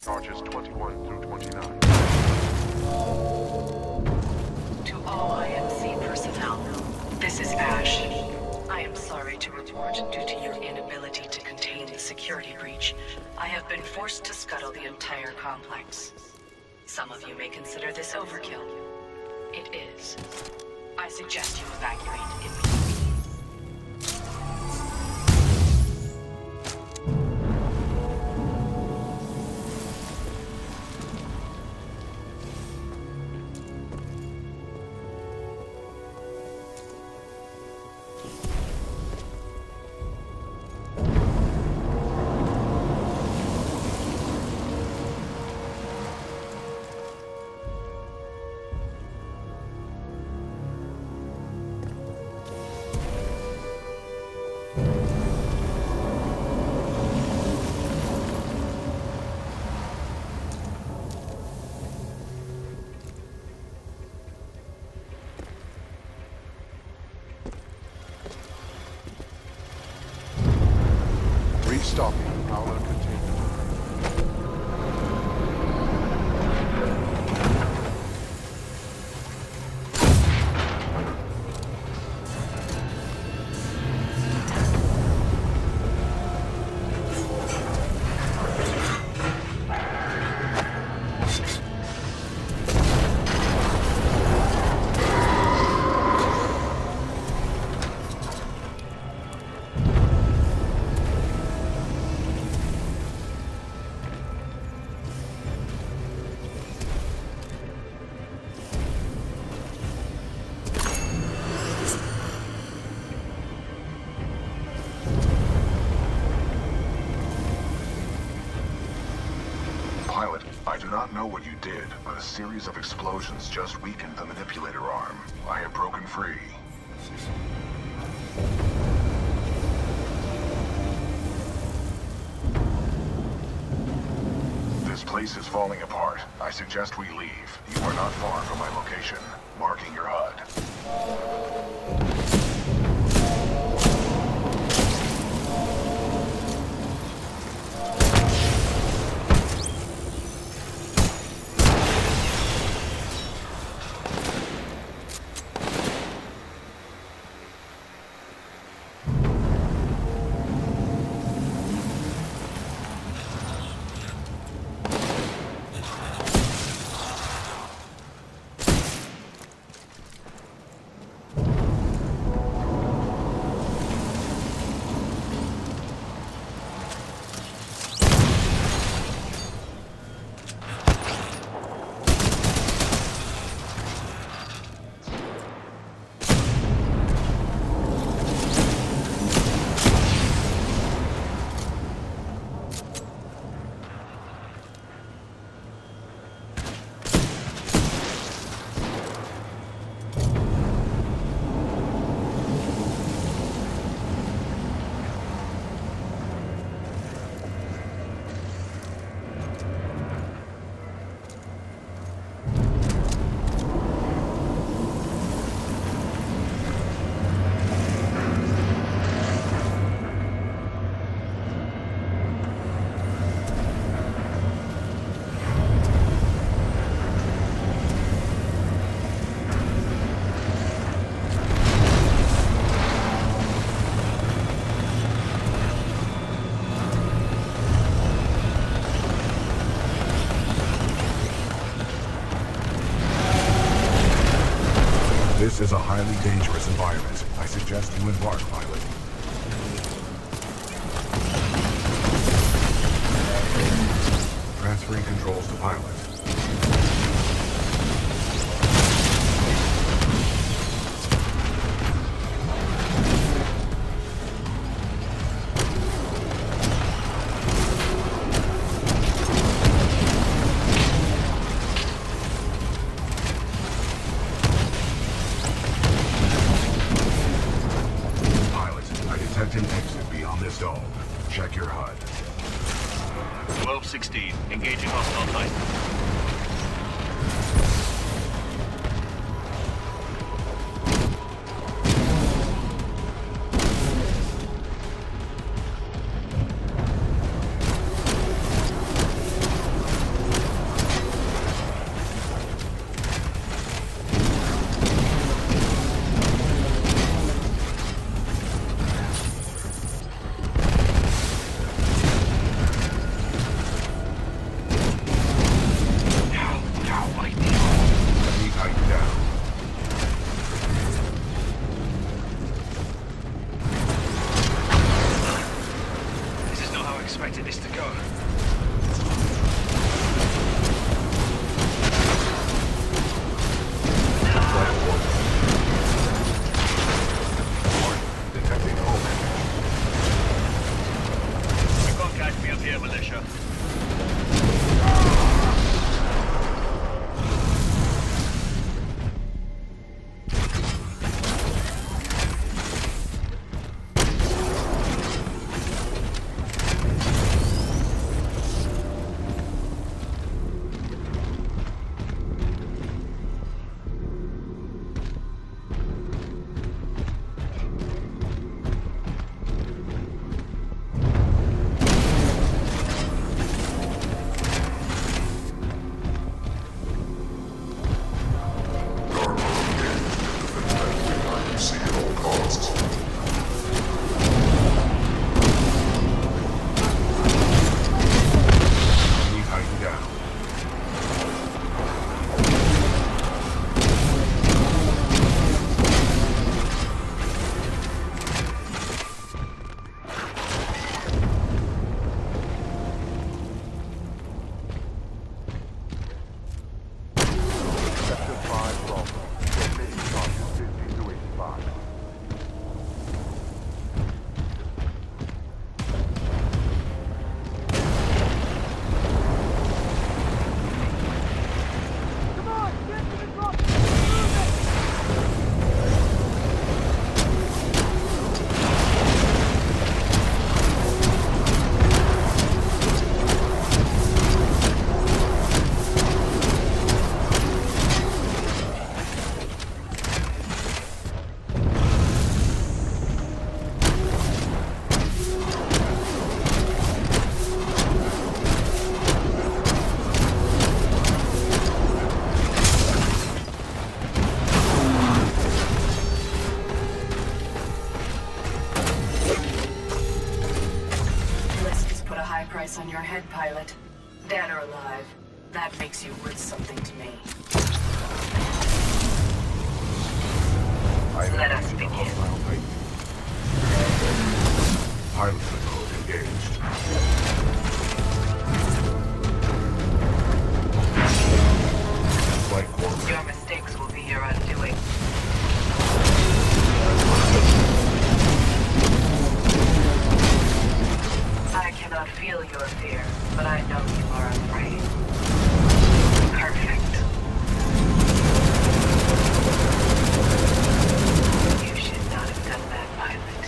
Charges 21 through 29. To all IMC personnel, this is Ash. I am sorry to report, due to your inability to contain the security breach, I have been forced to scuttle the entire complex. Some of you may consider this overkill. It is. I suggest you evacuate immediately. Restalking Prowler containment. Pilot, I do not know what you did, but a series of explosions just weakened the manipulator arm. I have broken free. This place is falling apart. I suggest we leave. You are not far from my location. Marking your HUD. This is a highly dangerous environment. I suggest you embark, pilot. Transferring controls to pilot. An exit beyond this dome. Check your HUD. 12-16, engaging hostile Titan. Dead or alive, that makes you worth something to me. Let us begin. Pilot mode engaged. Flight course. Your mistakes will be your undoing. I cannot feel your fear, but I know you are afraid. Perfect. You should not have done that, pilot.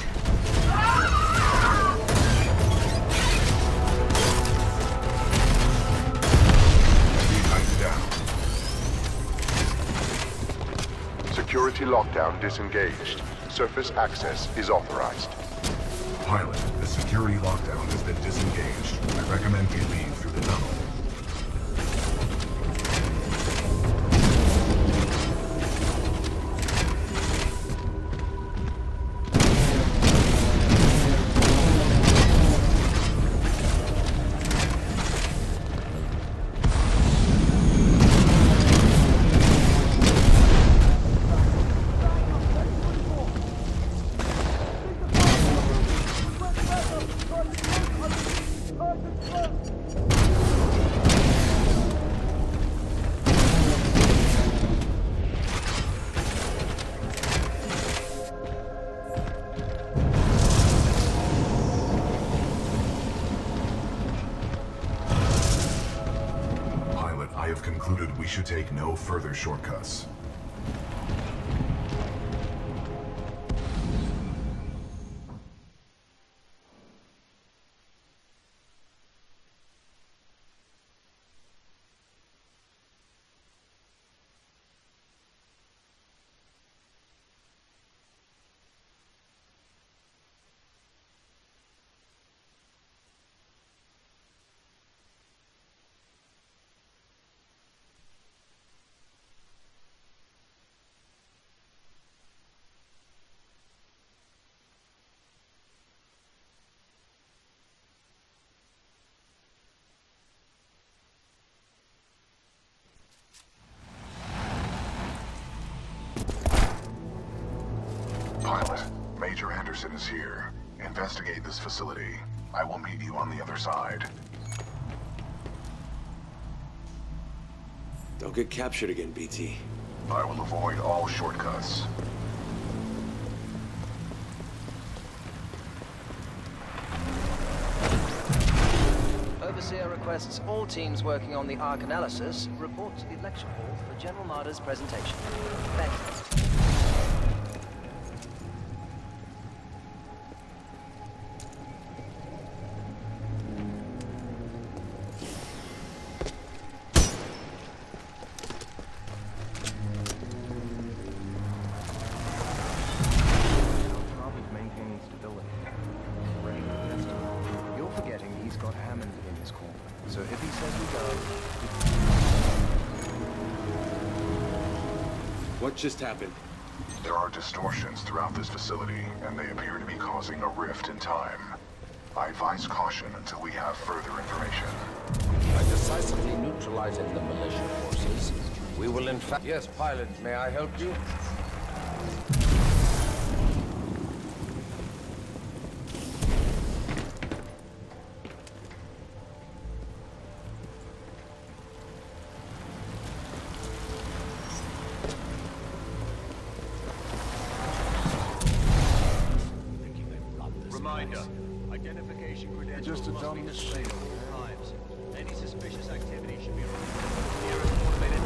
Security lockdown disengaged. Surface access is authorized. Pilot, the security lockdown has been disengaged. I recommend we leave through the tunnel. I have concluded we should take no further shortcuts. Pilot, Major Anderson is here. Investigate this facility. I will meet you on the other side. Don't get captured again, BT. I will avoid all shortcuts. Overseer requests all teams working on the Ark analysis report to the lecture hall for General Marder's presentation. Thank you. So if he says we go... What just happened? There are distortions throughout this facility, and they appear to be causing a rift in time. I advise caution until we have further information. By decisively neutralizing the militia forces, we will in fact... Yes, pilot, may I help you? Reminder, identification credentials Just a must be dumb displayed mistake. at all times. Any suspicious activity should be reported to the nearest automated...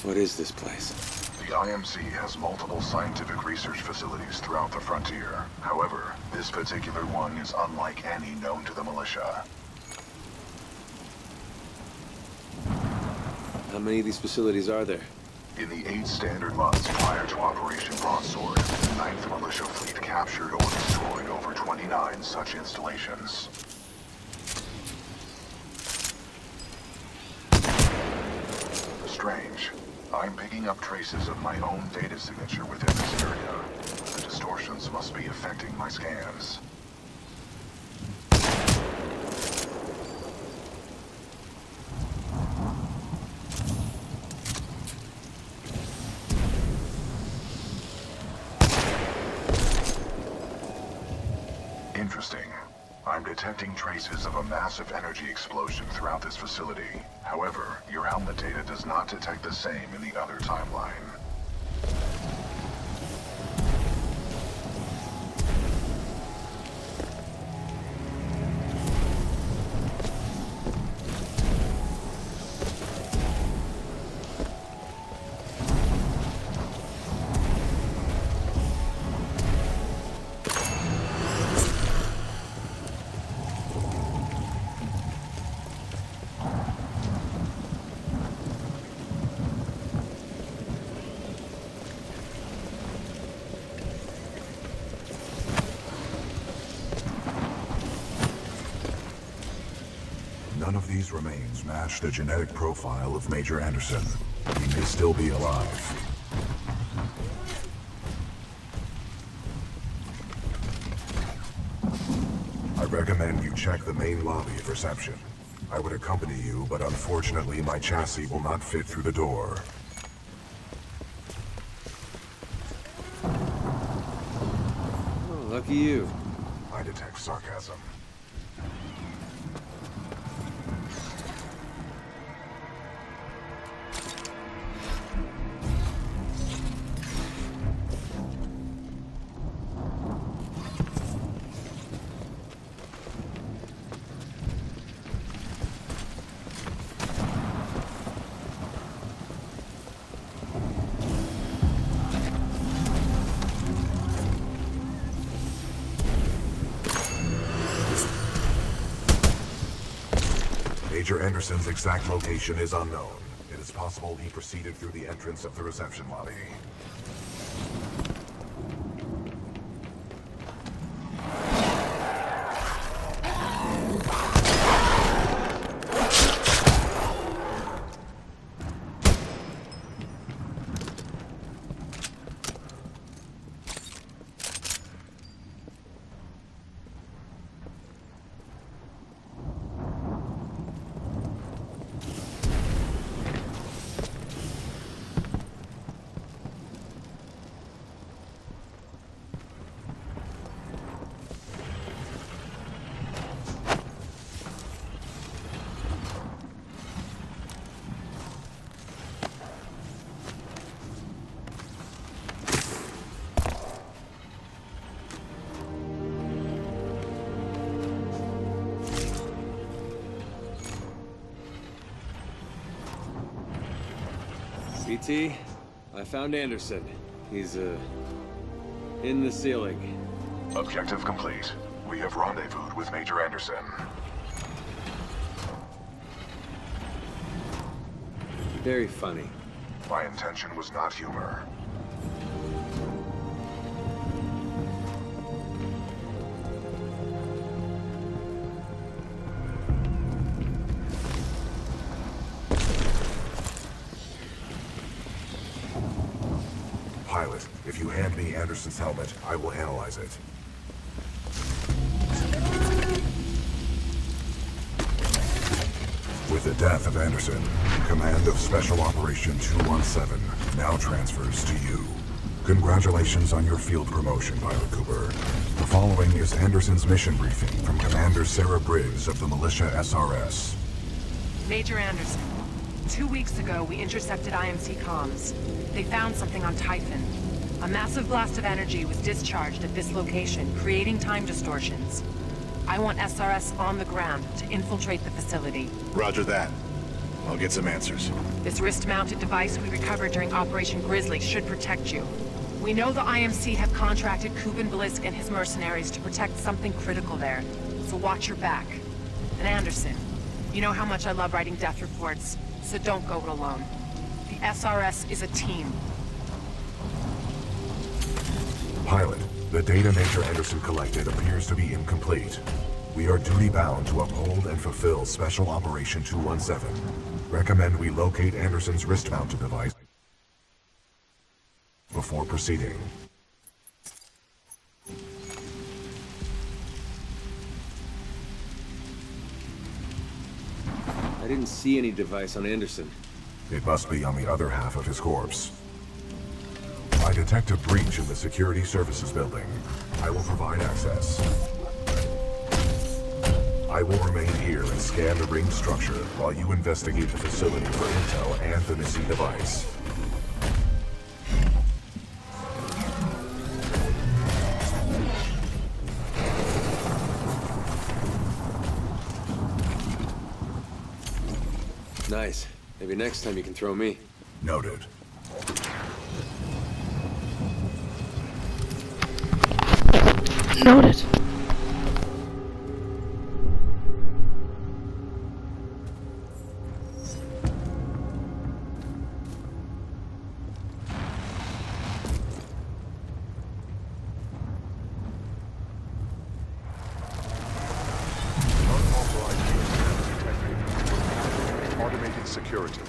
What is this place? The IMC has multiple scientific research facilities throughout the frontier. However, this particular one is unlike any known to the militia. How many of these facilities are there? In the 8 standard months prior to Operation Broadsword, the 9th Militia Fleet captured or destroyed over 29 such installations. Strange. I'm picking up traces of my own data signature within this area. The distortions must be affecting my scans. Interesting. I'm detecting traces of a massive energy explosion throughout this facility. However, your helmet data does not detect the same in the other timeline. None of these remains match the genetic profile of Major Anderson. He may still be alive. I recommend you check the main lobby of reception. I would accompany you, but unfortunately my chassis will not fit through the door. Oh, lucky you. I detect sarcasm. Major Anderson's exact location is unknown. It is possible he proceeded through the entrance of the reception lobby. BT, I found Anderson. He's, in the ceiling. Objective complete. We have rendezvoused with Major Anderson. Very funny. My intention was not humor. Pilot, if you hand me Anderson's helmet, I will analyze it. With the death of Anderson, command of Special Operation 217 now transfers to you. Congratulations on your field promotion, Pilot Cooper. The following is Anderson's mission briefing from Commander Sarah Briggs of the Militia SRS. Major Anderson, 2 weeks ago we intercepted IMC comms. They found something on Typhon. A massive blast of energy was discharged at this location, creating time distortions. I want SRS on the ground to infiltrate the facility. Roger that. I'll get some answers. This wrist-mounted device we recovered during Operation Grizzly should protect you. We know the IMC have contracted Kuben Blisk and his mercenaries to protect something critical there, so watch your back. And Anderson, you know how much I love writing death reports, so don't go it alone. The SRS is a team. Pilot, the data Major Anderson collected appears to be incomplete. We are duty-bound to uphold and fulfill Special Operation 217. Recommend we locate Anderson's wrist-mounted device before proceeding. I didn't see any device on Anderson. It must be on the other half of his corpse. I detect a breach in the Security Services building. I will provide access. I will remain here and scan the ring structure while you investigate the facility for intel and the missing device. Nice. Maybe next time you can throw me. Noted. Noted. Automated security.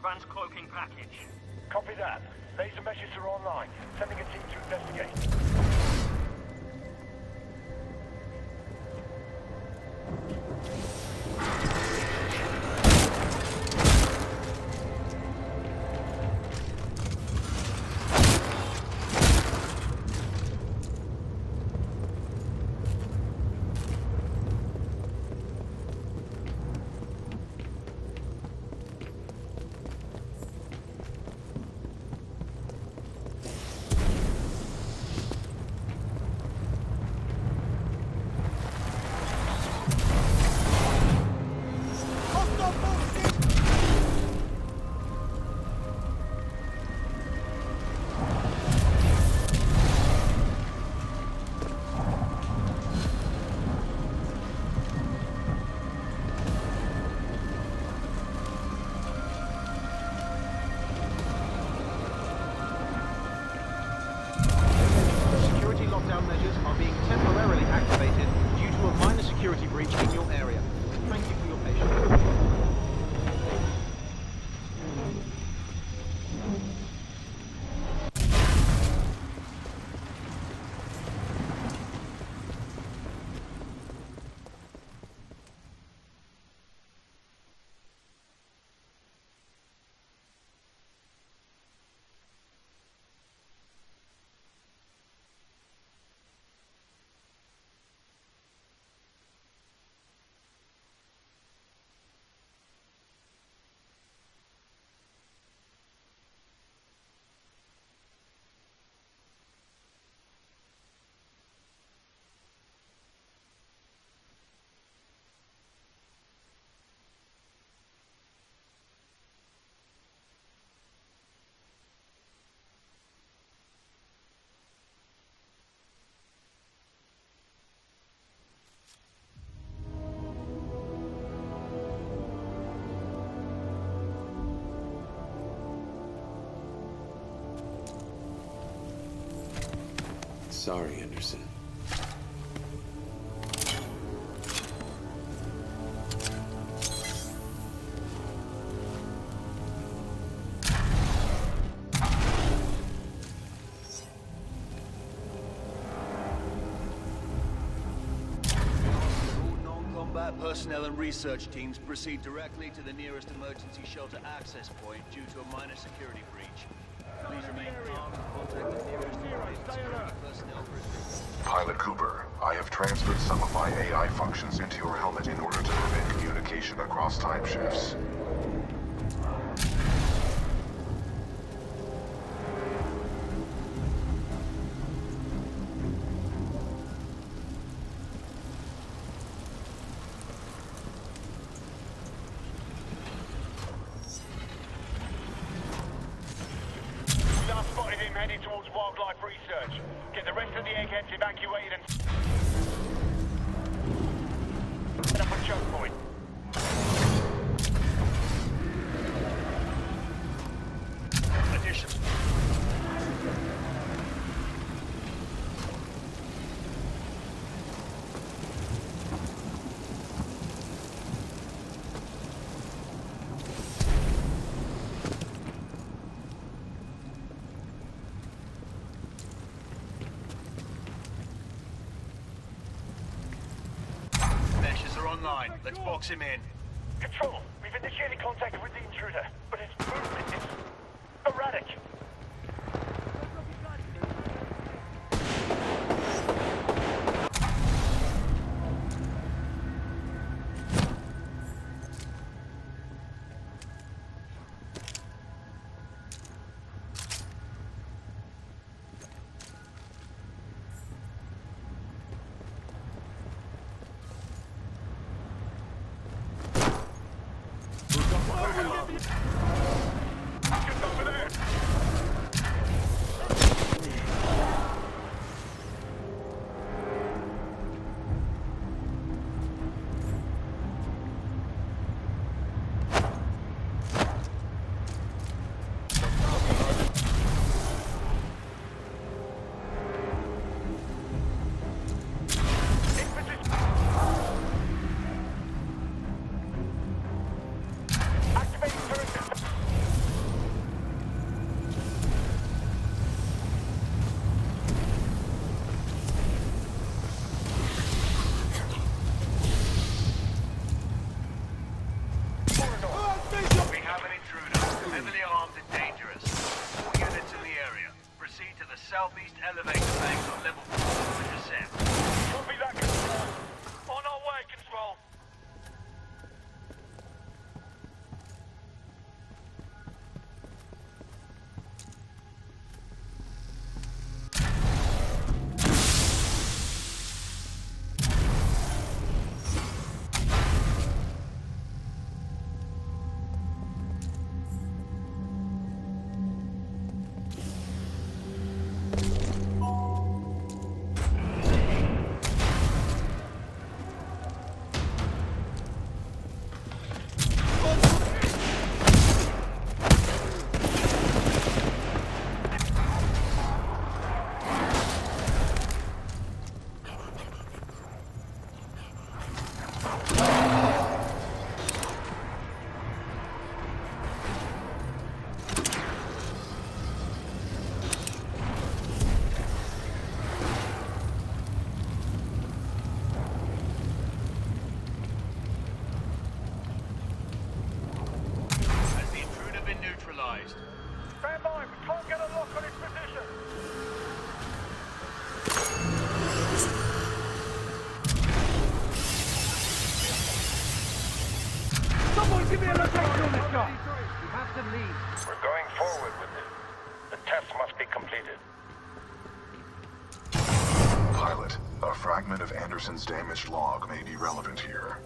advanced cloaking package. Copy that. Laser meshes are online. Sending a team to investigate. Sorry, Anderson. All non-combat personnel and research teams proceed directly to the nearest emergency shelter access point due to a minor security breach. Please remain calm and contact the nearest security personnel for assistance. Pilot Cooper, I have transferred some of my AI functions into your helmet in order to prevent communication across time shifts. We last spotted him heading towards wildlife research. Get the rest of the eggheads evacuated and set up a choke point. Addition. Meshes are online. Let's box him in. Control, we've initiated contact with the intruder, but his movement is erratic. Just over there. Activating turret system. We have an intruder, heavily armed and dangerous. All units in the area, proceed to the southeast elevator bank on level 4 for descent. Copy that, Control. On our way, Control. Has the intruder been neutralized? Stand by, we can't get a lock on his position. Someone give me a location on this guy! We have to leave. We're going forward with it. The test must be completed. Pilot, a fragment of Anderson's damaged log may be relevant here.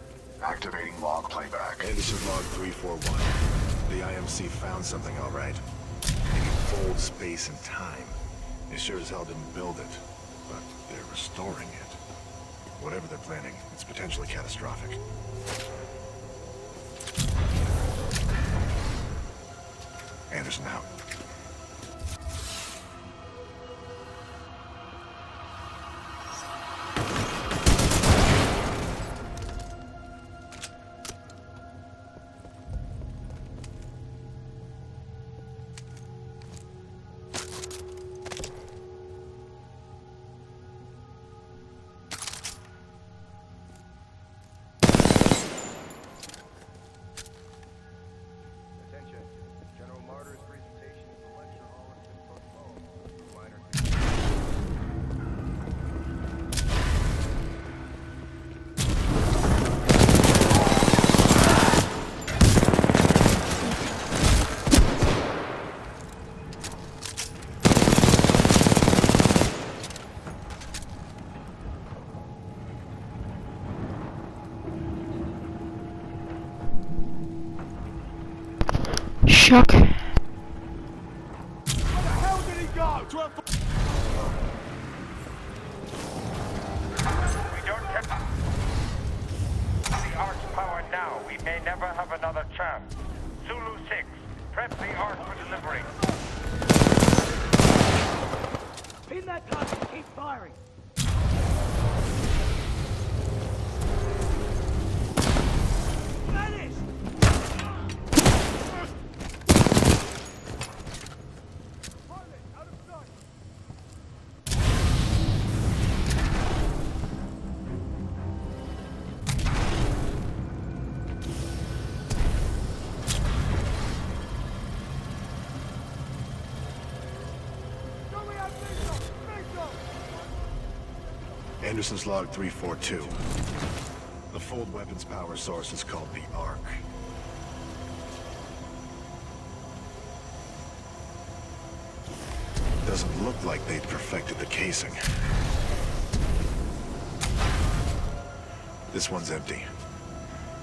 Activating log playback. Anderson log 341. The IMC found something, all right. They can fold space and time. They sure as hell didn't build it, but they're restoring it. Whatever they're planning, it's potentially catastrophic. Anderson out. shock. Where the hell did he go? We don't get the Ark's power now. We may never have another chance. Zulu 6, prep the Ark for delivery. Pin that target and keep firing. Anderson's log 342. The fold weapons power source is called the Ark. Doesn't look like they'd perfected the casing. This one's empty.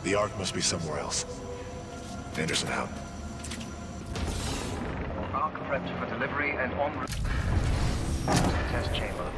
The Ark must be somewhere else. Anderson out. Ark prepped for delivery and en route to the test chamber.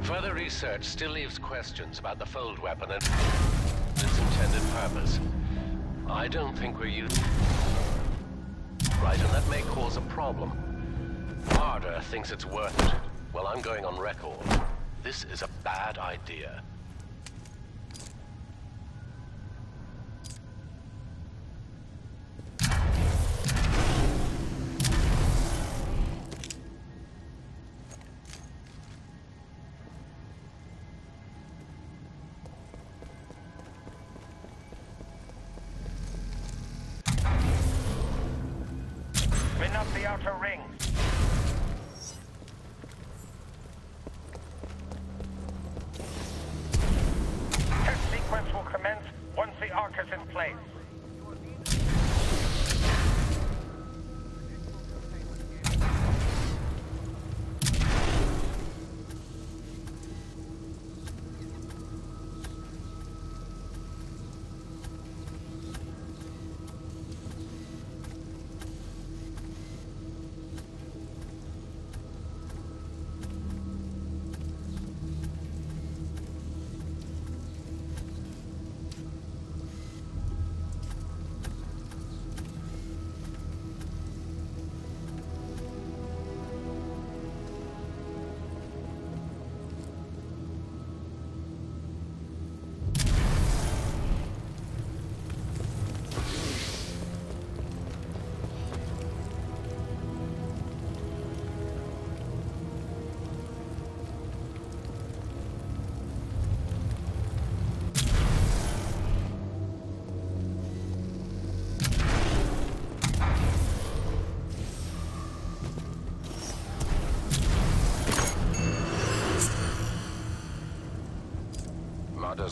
Further research still leaves questions about the fold weapon and its intended purpose. I don't think we're using right, and that may cause a problem. Harder thinks it's worth it. Well, I'm going on record. This is a bad idea. Spin up the outer ring. Test sequence will commence once the Ark is in place.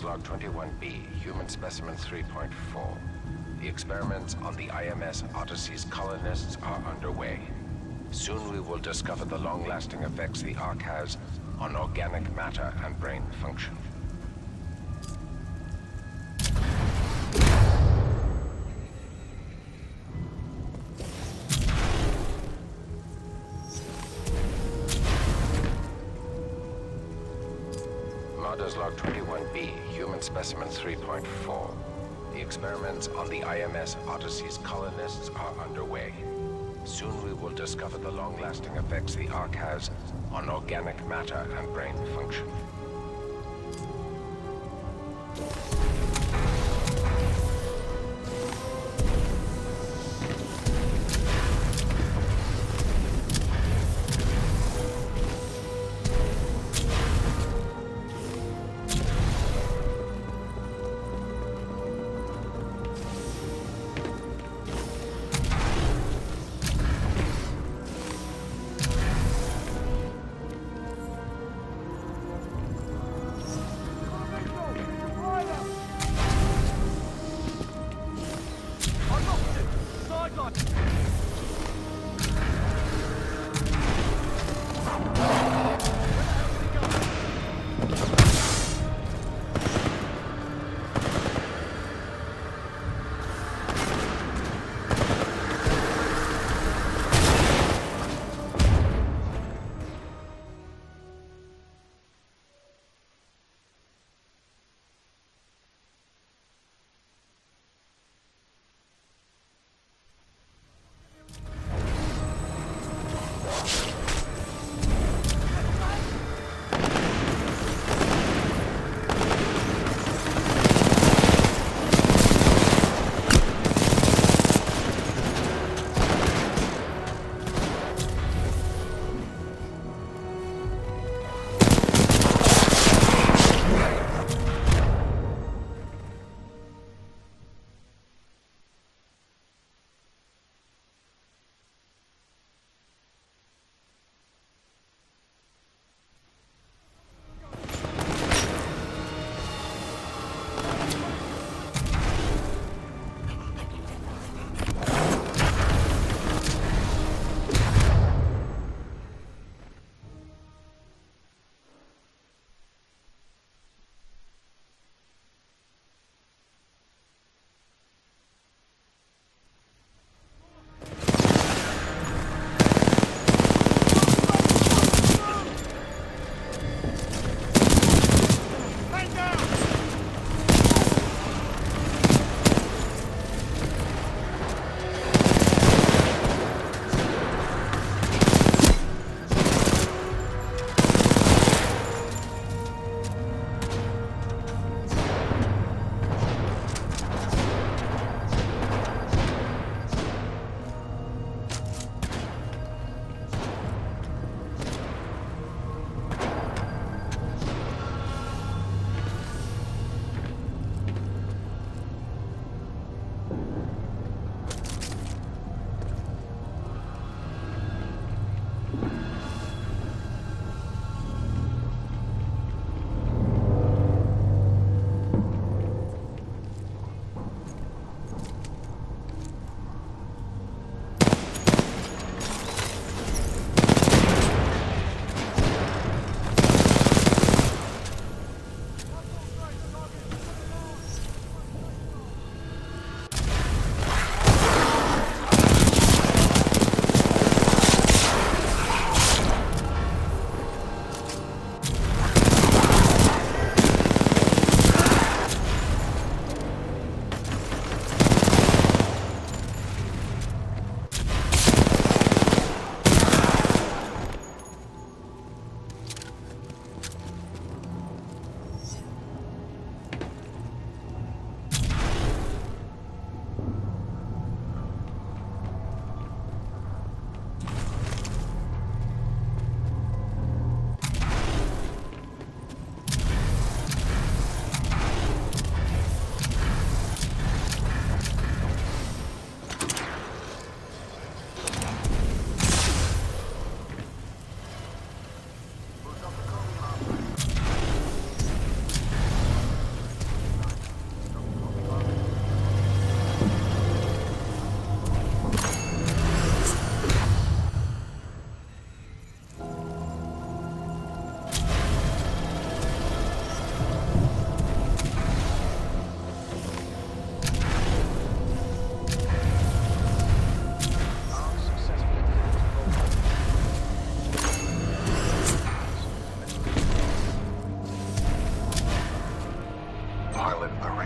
Log 21B, human specimen 3.4. The experiments on the IMS Odyssey's colonists are underway. Soon we will discover the long-lasting effects the Ark has on organic matter and brain function. Modders Log 21B, Human Specimen 3.4. The experiments on the IMS Odyssey's colonists are underway. Soon we will discover the long-lasting effects the Ark has on organic matter and brain function.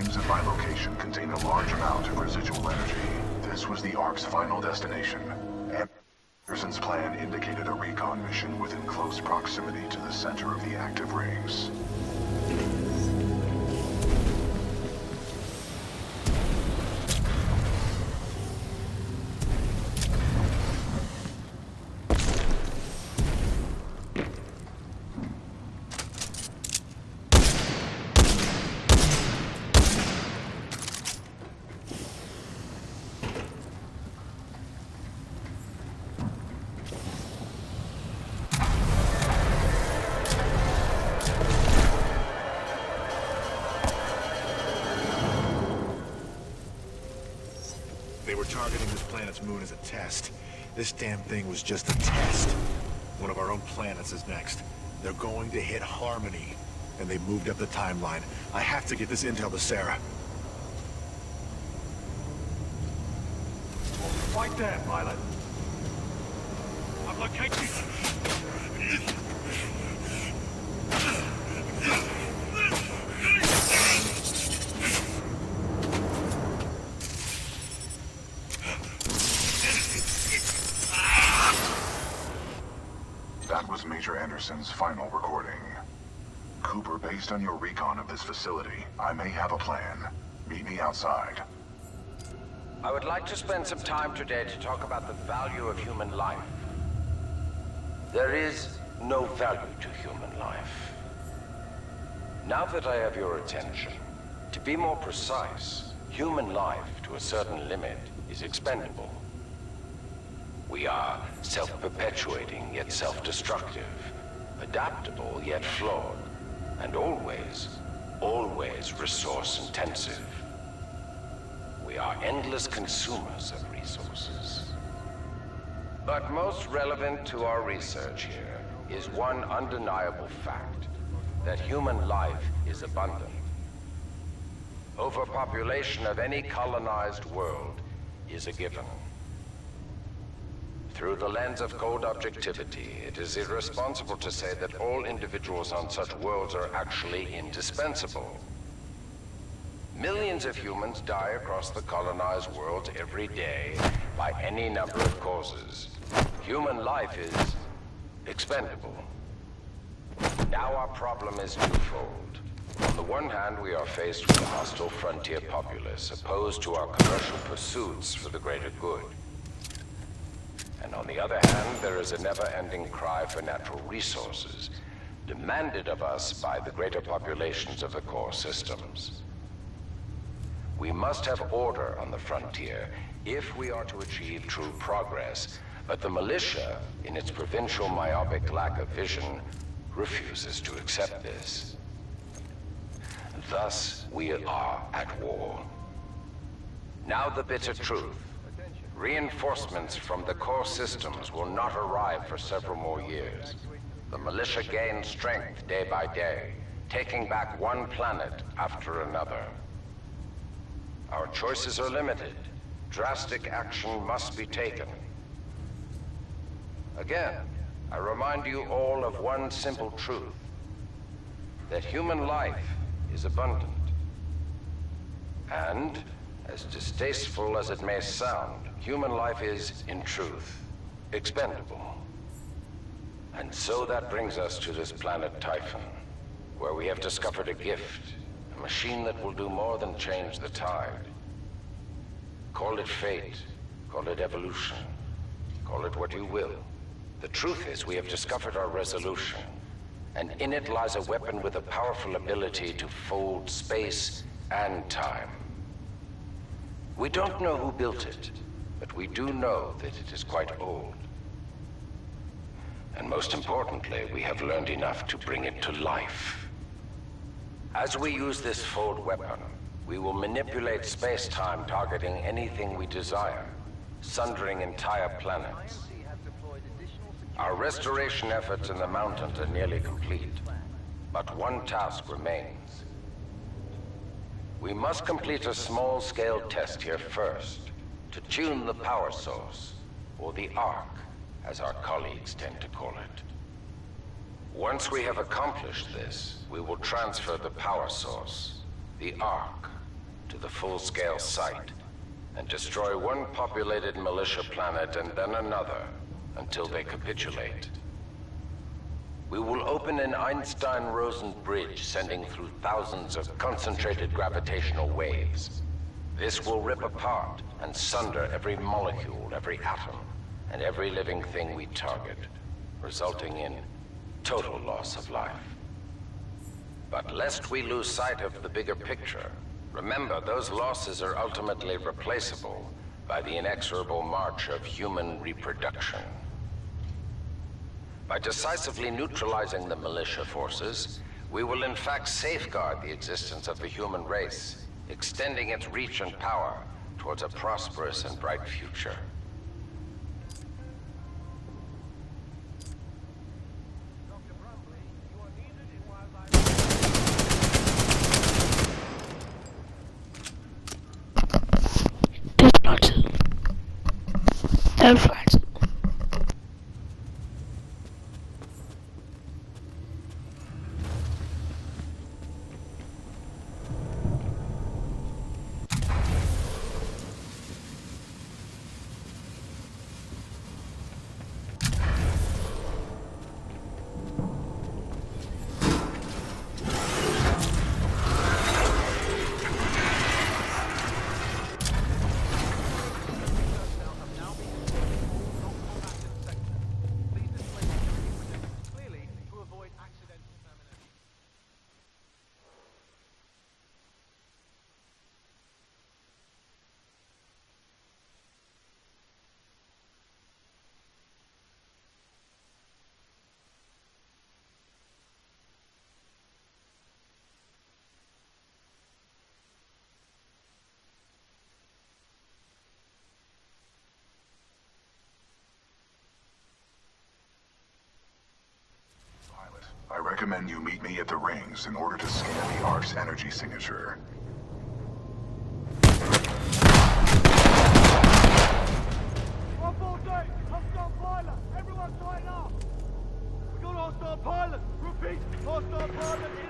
frames at my location contain a large amount of residual energy. This was the Ark's final destination. Anderson's plan indicated a recon mission within close proximity to the center of the active rings. They were targeting this planet's moon as a test. This damn thing was just a test. One of our own planets is next. They're going to hit Harmony, and they moved up the timeline. I have to get this intel to Sarah. Right there, pilot. I've located. That was Major Anderson's final recording. Cooper, based on your recon of this facility, I may have a plan. Meet me outside. I would like to spend some time today to talk about the value of human life. There is no value to human life. Now that I have your attention, to be more precise, human life to a certain limit is expendable. We are self-perpetuating yet self-destructive, adaptable yet flawed, and always resource-intensive. We are endless consumers of resources. But most relevant to our research here is one undeniable fact, that human life is abundant. Overpopulation of any colonized world is a given. Through the lens of cold objectivity, it is irresponsible to say that all individuals on such worlds are actually indispensable. Millions of humans die across the colonized world every day by any number of causes. Human life is expendable. Now our problem is twofold. On the one hand, we are faced with a hostile frontier populace opposed to our commercial pursuits for the greater good. And on the other hand, there is a never-ending cry for natural resources, demanded of us by the greater populations of the core systems. We must have order on the frontier if we are to achieve true progress, but the militia, in its provincial myopic lack of vision, refuses to accept this. Thus, we are at war. Now the bitter truth. Reinforcements from the core systems will not arrive for several more years. The militia gains strength day by day, taking back one planet after another. Our choices are limited. Drastic action must be taken. Again, I remind you all of one simple truth, that human life is abundant. And, as distasteful as it may sound, human life is, in truth, expendable. And so that brings us to this planet Typhon, where we have discovered a gift, a machine that will do more than change the tide. Call it fate, call it evolution, call it what you will. The truth is, we have discovered our resolution, and in it lies a weapon with a powerful ability to fold space and time. We don't know who built it, but we do know that it is quite old. And most importantly, we have learned enough to bring it to life. As we use this fold weapon, we will manipulate space-time targeting anything we desire, sundering entire planets. Our restoration efforts in the mountains are nearly complete, but one task remains. We must complete a small-scale test here first, to tune the power source, or the Ark, as our colleagues tend to call it. Once we have accomplished this, we will transfer the power source, the Ark, to the full-scale site and destroy one populated militia planet and then another until they capitulate. We will open an Einstein-Rosen bridge sending through thousands of concentrated gravitational waves. This will rip apart and sunder every molecule, every atom, and every living thing we target, resulting in total loss of life. But lest we lose sight of the bigger picture, remember those losses are ultimately replaceable by the inexorable march of human reproduction. By decisively neutralizing the militia forces, we will in fact safeguard the existence of the human race, extending its reach and power towards a prosperous and bright future. Friends. I recommend you meet me at the rings in order to scan the Ark's energy signature. Hostile pilot! Everyone tighten up! We got a hostile pilot! Repeat! Hostile pilot!